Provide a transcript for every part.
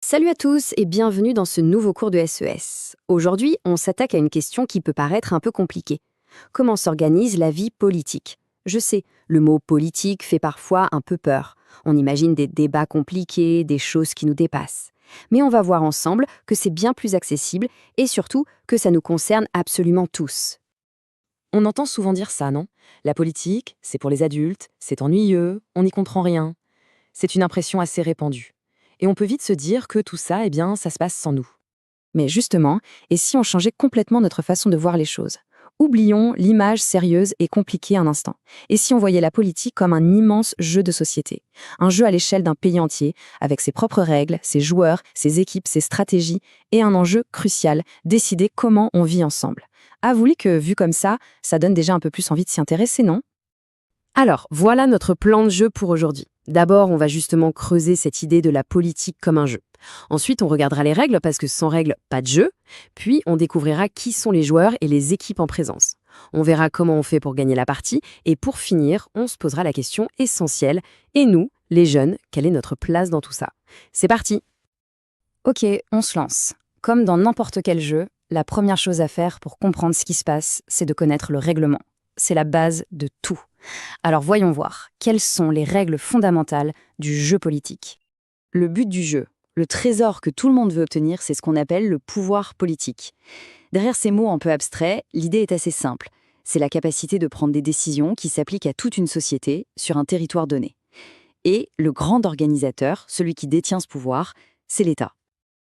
Salut à tous et bienvenue dans ce nouveau cours de SES. Aujourd'hui, on s'attaque à une question qui peut paraître un peu compliquée. Comment s'organise la vie politique? Je sais, le mot politique fait parfois un peu peur. On imagine des débats compliqués, des choses qui nous dépassent. Mais on va voir ensemble que c'est bien plus accessible et surtout que ça nous concerne absolument tous. On entend souvent dire ça, non? La politique, c'est pour les adultes, c'est ennuyeux, on n'y comprend rien. C'est une impression assez répandue. Et on peut vite se dire que tout ça, ça se passe sans nous. Mais justement, et si on changeait complètement notre façon de voir les choses? Oublions l'image sérieuse et compliquée un instant. Et si on voyait la politique comme un immense jeu de société? Un jeu à l'échelle d'un pays entier, avec ses propres règles, ses joueurs, ses équipes, ses stratégies, et un enjeu crucial, décider comment on vit ensemble. Avouez que, vu comme ça donne déjà un peu plus envie de s'y intéresser, non? Alors, voilà notre plan de jeu pour aujourd'hui. D'abord, on va justement creuser cette idée de la politique comme un jeu. Ensuite, on regardera les règles parce que sans règles, pas de jeu. Puis, on découvrira qui sont les joueurs et les équipes en présence. On verra comment on fait pour gagner la partie. Et pour finir, on se posera la question essentielle. Et nous, les jeunes, quelle est notre place dans tout ça? C'est parti! Ok, on se lance. Comme dans n'importe quel jeu, la première chose à faire pour comprendre ce qui se passe, c'est de connaître le règlement. C'est la base de tout. Alors voyons voir, quelles sont les règles fondamentales du jeu politique? Le but du jeu, le trésor que tout le monde veut obtenir, c'est ce qu'on appelle le pouvoir politique. Derrière ces mots un peu abstraits, l'idée est assez simple. C'est la capacité de prendre des décisions qui s'appliquent à toute une société sur un territoire donné. Et le grand organisateur, celui qui détient ce pouvoir, c'est l'État.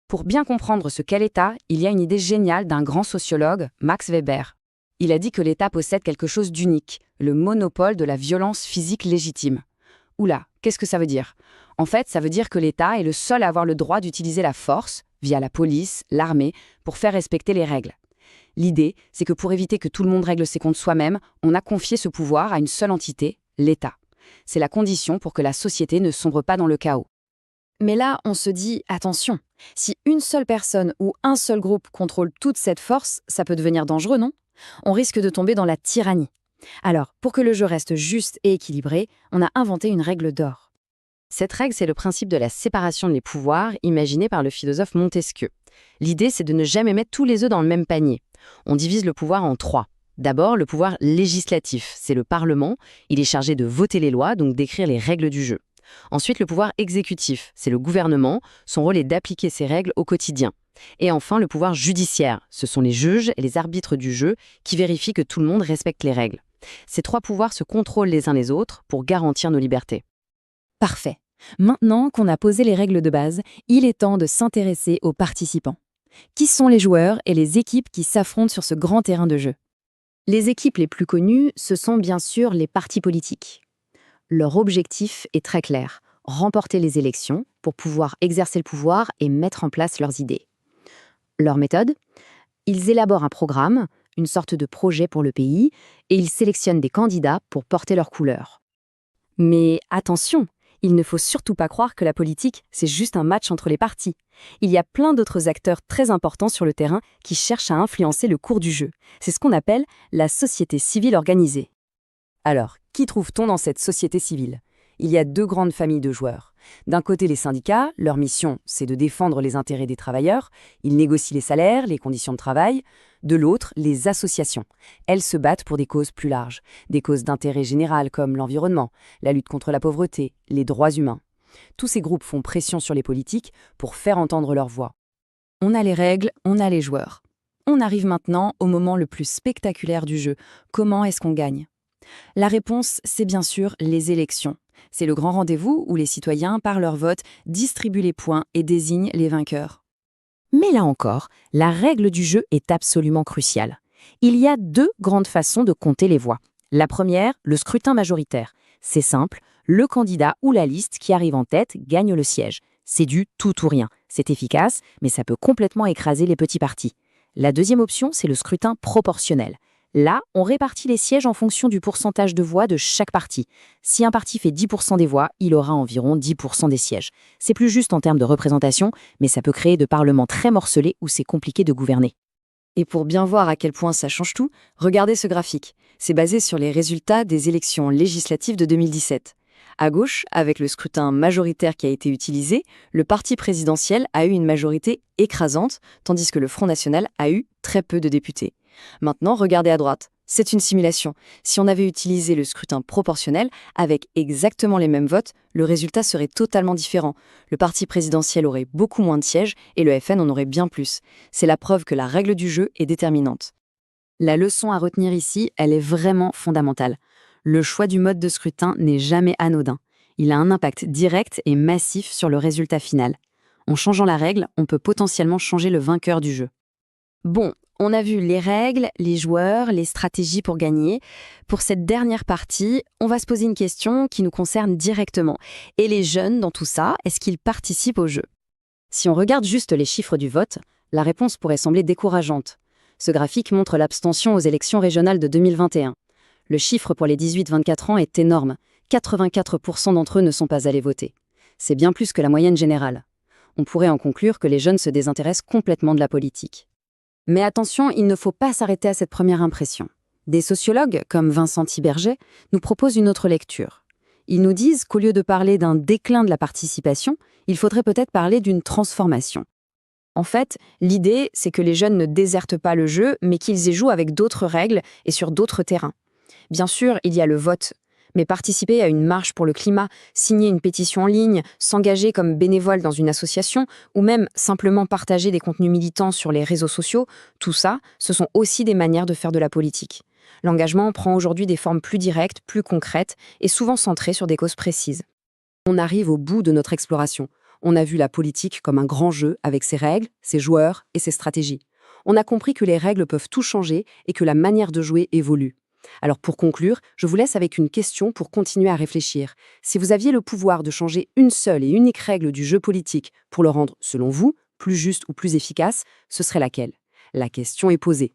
Pour bien comprendre ce qu'est l'État, il y a une idée géniale d'un grand sociologue, Max Weber. Il a dit que l'État possède quelque chose d'unique, le monopole de la violence physique légitime. Oula, qu'est-ce que ça veut dire? En fait, ça veut dire que l'État est le seul à avoir le droit d'utiliser la force, via la police, l'armée, pour faire respecter les règles. L'idée, c'est que pour éviter que tout le monde règle ses comptes soi-même, on a confié ce pouvoir à une seule entité, l'État. C'est la condition pour que la société ne sombre pas dans le chaos. Mais là, on se dit, attention, si une seule personne ou un seul groupe contrôle toute cette force, ça peut devenir dangereux, non? On risque de tomber dans la tyrannie. Alors, pour que le jeu reste juste et équilibré, on a inventé une règle d'or. Cette règle, c'est le principe de la séparation des pouvoirs imaginé par le philosophe Montesquieu. L'idée, c'est de ne jamais mettre tous les œufs dans le même panier. On divise le pouvoir en trois. D'abord, le pouvoir législatif, c'est le Parlement. Il est chargé de voter les lois, donc d'écrire les règles du jeu. Ensuite, le pouvoir exécutif, c'est le gouvernement. Son rôle est d'appliquer ces règles au quotidien. Et enfin, le pouvoir judiciaire, ce sont les juges et les arbitres du jeu qui vérifient que tout le monde respecte les règles. Ces trois pouvoirs se contrôlent les uns les autres pour garantir nos libertés. Parfait. Maintenant qu'on a posé les règles de base, il est temps de s'intéresser aux participants. Qui sont les joueurs et les équipes qui s'affrontent sur ce grand terrain de jeu? Les équipes les plus connues, ce sont bien sûr les partis politiques. Leur objectif est très clair, remporter les élections pour pouvoir exercer le pouvoir et mettre en place leurs idées. Leur méthode? Ils élaborent un programme, une sorte de projet pour le pays, et ils sélectionnent des candidats pour porter leurs couleurs. Mais attention, il ne faut surtout pas croire que la politique, c'est juste un match entre les partis. Il y a plein d'autres acteurs très importants sur le terrain qui cherchent à influencer le cours du jeu. C'est ce qu'on appelle la société civile organisée. Alors, qui trouve-t-on dans cette société civile? Il y a deux grandes familles de joueurs. D'un côté, les syndicats, leur mission, c'est de défendre les intérêts des travailleurs. Ils négocient les salaires, les conditions de travail. De l'autre, les associations. Elles se battent pour des causes plus larges, des causes d'intérêt général comme l'environnement, la lutte contre la pauvreté, les droits humains. Tous ces groupes font pression sur les politiques pour faire entendre leur voix. On a les règles, on a les joueurs. On arrive maintenant au moment le plus spectaculaire du jeu. Comment est-ce qu'on gagne? La réponse, c'est bien sûr les élections. C'est le grand rendez-vous où les citoyens, par leur vote, distribuent les points et désignent les vainqueurs. Mais là encore, la règle du jeu est absolument cruciale. Il y a deux grandes façons de compter les voix. La première, le scrutin majoritaire. C'est simple, le candidat ou la liste qui arrive en tête gagne le siège. C'est du tout ou rien. C'est efficace, mais ça peut complètement écraser les petits partis. La deuxième option, c'est le scrutin proportionnel. Là, on répartit les sièges en fonction du pourcentage de voix de chaque parti. Si un parti fait 10% des voix, il aura environ 10% des sièges. C'est plus juste en termes de représentation, mais ça peut créer de parlements très morcelés où c'est compliqué de gouverner. Et pour bien voir à quel point ça change tout, regardez ce graphique. C'est basé sur les résultats des élections législatives de 2017. À gauche, avec le scrutin majoritaire qui a été utilisé, le parti présidentiel a eu une majorité écrasante, tandis que le Front National a eu très peu de députés. Maintenant, regardez à droite. C'est une simulation. Si on avait utilisé le scrutin proportionnel, avec exactement les mêmes votes, le résultat serait totalement différent. Le parti présidentiel aurait beaucoup moins de sièges et le FN en aurait bien plus. C'est la preuve que la règle du jeu est déterminante. La leçon à retenir ici, elle est vraiment fondamentale. Le choix du mode de scrutin n'est jamais anodin. Il a un impact direct et massif sur le résultat final. En changeant la règle, on peut potentiellement changer le vainqueur du jeu. Bon, on a vu les règles, les joueurs, les stratégies pour gagner. Pour cette dernière partie, on va se poser une question qui nous concerne directement. Et les jeunes, dans tout ça, est-ce qu'ils participent au jeu? Si on regarde juste les chiffres du vote, la réponse pourrait sembler décourageante. Ce graphique montre l'abstention aux élections régionales de 2021. Le chiffre pour les 18-24 ans est énorme. 84% d'entre eux ne sont pas allés voter. C'est bien plus que la moyenne générale. On pourrait en conclure que les jeunes se désintéressent complètement de la politique. Mais attention, il ne faut pas s'arrêter à cette première impression. Des sociologues, comme Vincent Tiberget, nous proposent une autre lecture. Ils nous disent qu'au lieu de parler d'un déclin de la participation, il faudrait peut-être parler d'une transformation. En fait, l'idée, c'est que les jeunes ne désertent pas le jeu, mais qu'ils y jouent avec d'autres règles et sur d'autres terrains. Bien sûr, il y a le vote, mais participer à une marche pour le climat, signer une pétition en ligne, s'engager comme bénévole dans une association, ou même simplement partager des contenus militants sur les réseaux sociaux, tout ça, ce sont aussi des manières de faire de la politique. L'engagement prend aujourd'hui des formes plus directes, plus concrètes, et souvent centrées sur des causes précises. On arrive au bout de notre exploration. On a vu la politique comme un grand jeu avec ses règles, ses joueurs et ses stratégies. On a compris que les règles peuvent tout changer et que la manière de jouer évolue. Alors pour conclure, je vous laisse avec une question pour continuer à réfléchir. Si vous aviez le pouvoir de changer une seule et unique règle du jeu politique pour le rendre, selon vous, plus juste ou plus efficace, ce serait laquelle? La question est posée.